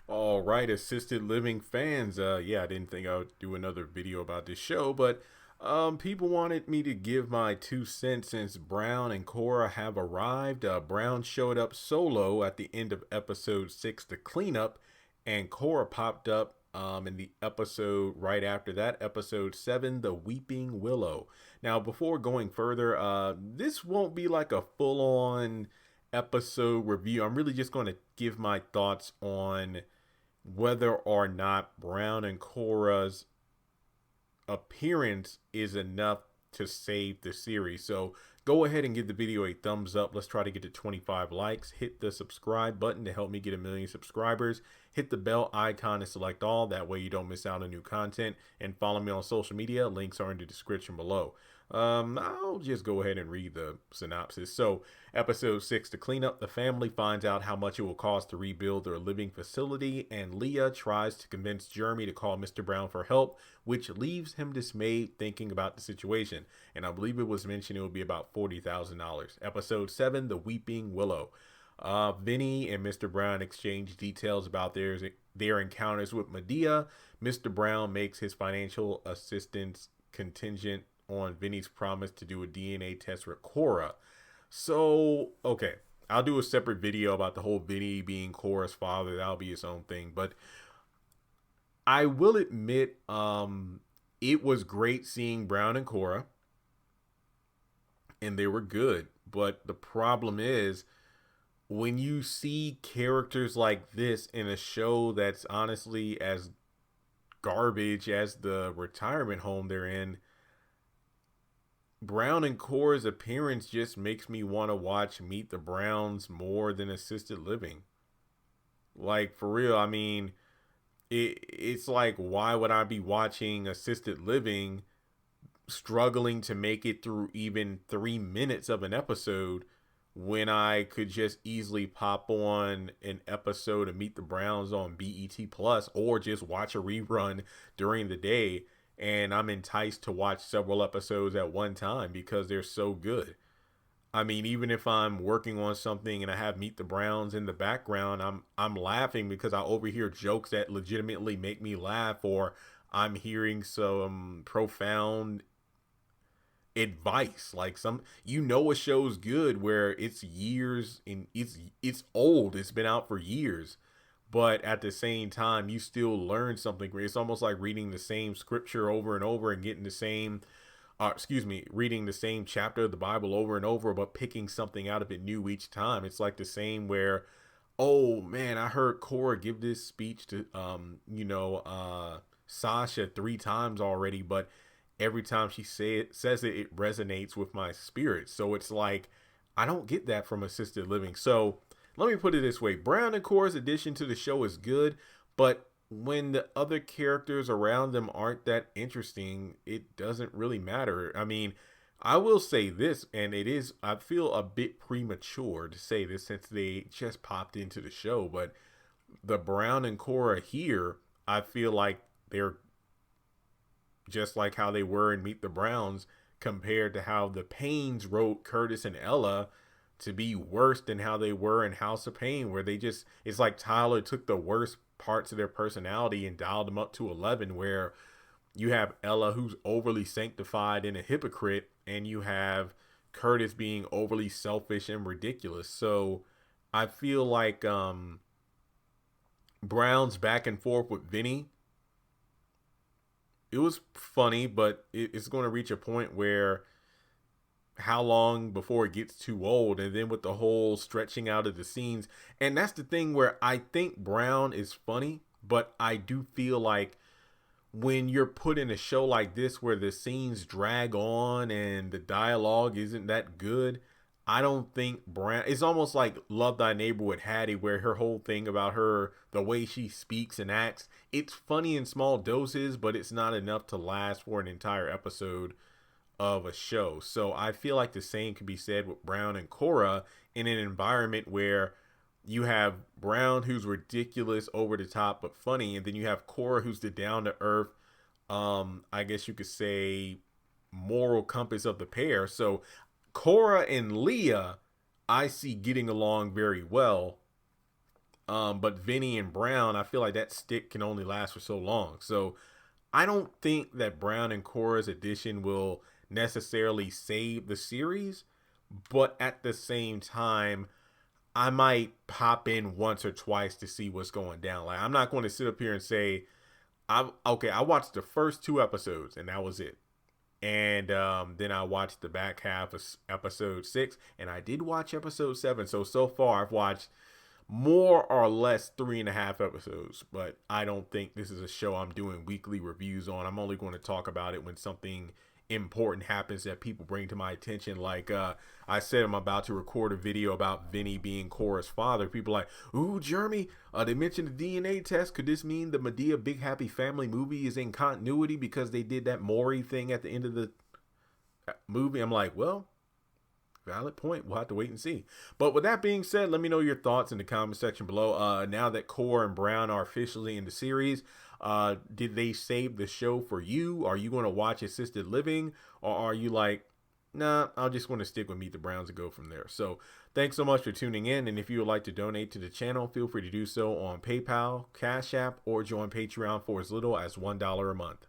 All right, assisted living fans. Yeah, I didn't think I would do another video about this show, but people wanted me to give my 2 cents since Brown and Cora have arrived. Brown showed up solo at the end of episode 6 to clean up, and Cora popped up in the episode right after that, episode 7, The Weeping Willow. Now, before going further, this won't be like a full on episode review. I'm really just going to give my thoughts on whether or not Brown and Cora's appearance is enough to save the series. So go ahead and give the video a thumbs up. Let's try to get to 25 likes. Hit the subscribe button to help me get 1,000,000 subscribers. Hit the bell icon to select all. That way you don't miss out on new content. And follow me on social media. Links are in the description below. I'll just go ahead and read the synopsis. So, episode 6, to clean up, the family finds out how much it will cost to rebuild their living facility, and Leah tries to convince Jeremy to call Mr. Brown for help, which leaves him dismayed thinking about the situation. And I believe it was mentioned it would be about $40,000. Episode 7, The Weeping Willow. Vinny and Mr. Brown exchange details about their encounters with Medea. Mr. Brown makes his financial assistance contingent on Vinny's promise to do a DNA test with Cora. So, okay, I'll do a separate video about the whole Vinny being Cora's father. That'll be its own thing. But I will admit, it was great seeing Brown and Cora, and they were good. But the problem is, when you see characters like this in a show that's honestly as garbage as the retirement home they're in, Brown and Cora's appearance just makes me want to watch Meet the Browns more than Assisted Living. Like, for real, I mean, it's like, why would I be watching Assisted Living struggling to make it through even 3 minutes of an episode when I could just easily pop on an episode of Meet the Browns on BET Plus or just watch a rerun during the day, and I'm enticed to watch several episodes at one time because they're so good. I mean, even if I'm working on something and I have Meet the Browns in the background, I'm laughing because I overhear jokes that legitimately make me laugh, or I'm hearing some profound advice. Like, a show's good where it's years and it's old. It's been out for years, but at the same time you still learn something. It's almost like reading the same scripture over and over and getting the same reading the same chapter of the Bible over and over, but picking something out of it new each time. It's like the same where, oh man, I heard Cora give this speech to Sasha 3 times already, but every time she says it, it resonates with my spirit. So it's like, I don't get that from Assisted Living. So let me put it this way. Brown and Cora's addition to the show is good, but when the other characters around them aren't that interesting, it doesn't really matter. I mean, I will say this, and I feel a bit premature to say this since they just popped into the show, but the Brown and Cora here, I feel like they're just like how they were in Meet the Browns, compared to how the Paynes wrote Curtis and Ella to be worse than how they were in House of Pain, where it's like Tyler took the worst parts of their personality and dialed them up to 11, where you have Ella, who's overly sanctified and a hypocrite, and you have Curtis being overly selfish and ridiculous. So I feel like Brown's back and forth with Vinny, it was funny, but it's going to reach a point where, how long before it gets too old? And then with the whole stretching out of the scenes, and that's the thing where I think Brown is funny, but I do feel like when you're put in a show like this where the scenes drag on and the dialogue isn't that good, I don't think Brown, it's almost like Love Thy Neighbor with Hattie, where her whole thing about her, the way she speaks and acts, it's funny in small doses, but it's not enough to last for an entire episode of a show. So I feel like the same could be said with Brown and Cora in an environment where you have Brown, who's ridiculous, over the top, but funny, and then you have Cora, who's the down to earth, I guess you could say, moral compass of the pair. So Cora and Leah, I see getting along very well. But Vinny and Brown, I feel like that stick can only last for so long. So I don't think that Brown and Cora's addition will necessarily save the series, but at the same time, I might pop in once or twice to see what's going down. Like, I'm not going to sit up here and say, I watched the first 2 episodes and that was it. And then I watched the back half of episode 6, and I did watch episode 7. So far I've watched more or less 3.5 episodes, but I don't think this is a show I'm doing weekly reviews on. I'm only going to talk about it when something important happens that people bring to my attention. Like I said, I'm about to record a video about Vinny being Cora's father. People are like, ooh, Jeremy, they mentioned the DNA test. Could this mean the Medea Big Happy Family movie is in continuity because they did that Maury thing at the end of the movie? I'm like, well, valid point. We'll have to wait and see. But with that being said, let me know your thoughts in the comment section below. Now that Cora and Brown are officially in the series, did they save the show for you? Are you going to watch Assisted Living, or are you like, nah, I'm just going to stick with Meet the Browns and go from there? So thanks so much for tuning in. And if you would like to donate to the channel, feel free to do so on PayPal, Cash App, or join Patreon for as little as $1 a month.